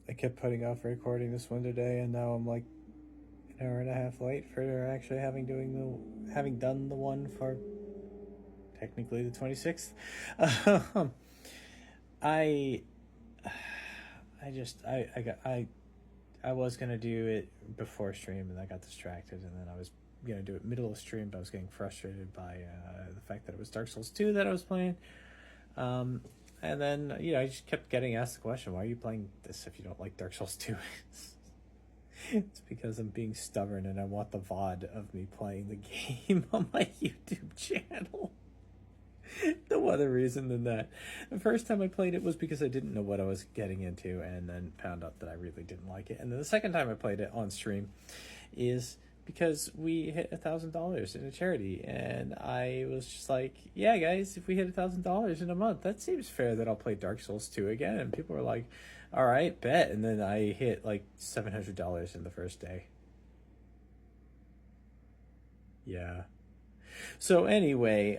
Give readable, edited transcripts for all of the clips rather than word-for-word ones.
I kept putting off recording this one today, and now I'm like an hour and a half late for actually having done the one for technically the 26th. Um, I I was gonna do it before stream, and I got distracted, and then I was gonna do it middle of stream, but I was getting frustrated by the fact that it was Dark Souls 2 that I was playing. And then I just kept getting asked the question, "Why are you playing this if you don't like Dark Souls 2?" It's because I'm being stubborn, and I want the VOD of me playing the game on my YouTube channel. No other reason than that. The first time I played it was because I didn't know what I was getting into, and then found out that I really didn't like it. And then the second time I played it on stream is because we hit $1,000 in a charity, and I was just like, "Yeah, guys, if we hit $1,000 in a month, that seems fair that I'll play Dark Souls 2 again." And people were like, "All right, bet." And then I hit like $700 in the first day. Yeah. So anyway,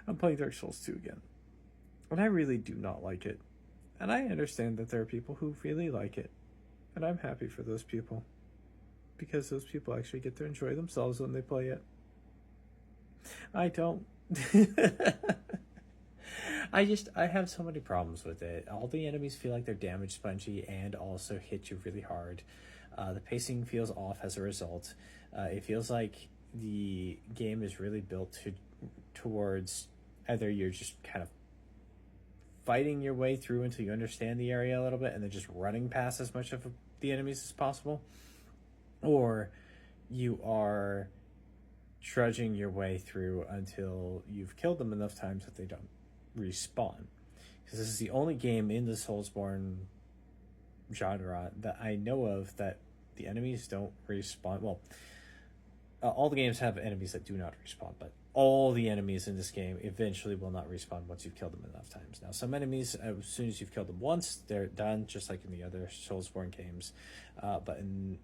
I'm playing Dark Souls 2 again. And I really do not like it. And I understand that there are people who really like it. And I'm happy for those people. Because those people actually get to enjoy themselves when they play it. I don't. I have so many problems with it. All the enemies feel like they're damage spongy and also hit you really hard. The pacing feels off as a result. It feels like the game is really built towards either you're just kind of fighting your way through until you understand the area a little bit and then just running past as much of the enemies as possible, or you are trudging your way through until you've killed them enough times that they don't respawn. Because this is the only game in the Soulsborne genre that I know of that the enemies don't respawn. Well, all the games have enemies that do not respawn, but all the enemies in this game eventually will not respawn once you've killed them enough times. Now, some enemies, as soon as you've killed them once, they're done, just like in the other Soulsborne games. But in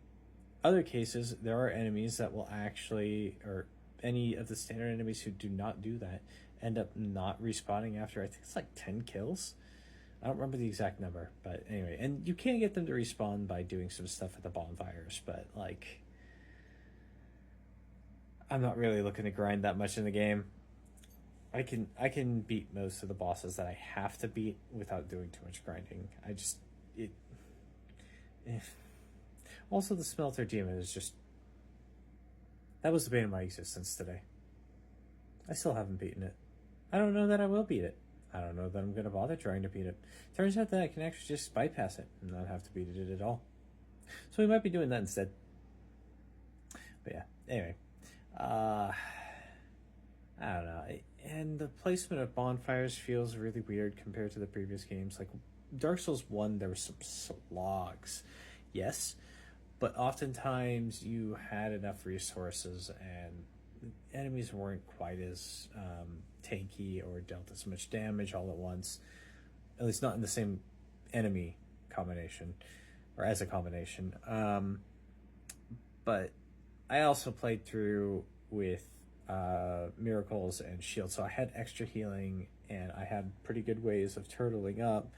other cases, there are enemies that will actually, or any of the standard enemies who do not do that, end up not respawning after, I think it's like 10 kills. I don't remember the exact number, but anyway. And you can get them to respawn by doing some stuff at the bonfires, but like, I'm not really looking to grind that much in the game. I can beat most of the bosses that I have to beat without doing too much grinding. Also, the Smelter Demon is just, that was the bane of my existence today. I still haven't beaten it. I don't know that I will beat it. I don't know that I'm going to bother trying to beat it. Turns out that I can actually just bypass it and not have to beat it at all. So we might be doing that instead. But yeah, anyway. I don't know. And the placement of bonfires feels really weird compared to the previous games. Like Dark Souls 1, there were some slogs. Yes, but oftentimes you had enough resources and enemies weren't quite as tanky or dealt as much damage all at once. At least not in the same enemy combination or as a combination. But I also played through with miracles and shields, so I had extra healing and I had pretty good ways of turtling up,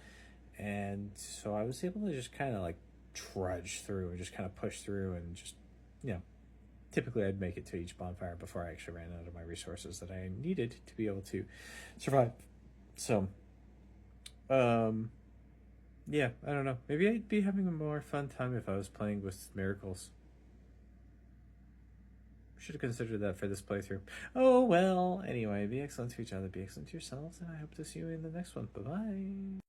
and so I was able to just kind of like trudge through and just kind of push through and just, typically I'd make it to each bonfire before I actually ran out of my resources that I needed to be able to survive. So yeah, I don't know, maybe I'd be having a more fun time if I was playing with miracles. Should have considered that for this playthrough. Oh well, anyway, be excellent to each other, be excellent to yourselves, and I hope to see you in the next one. Bye-bye.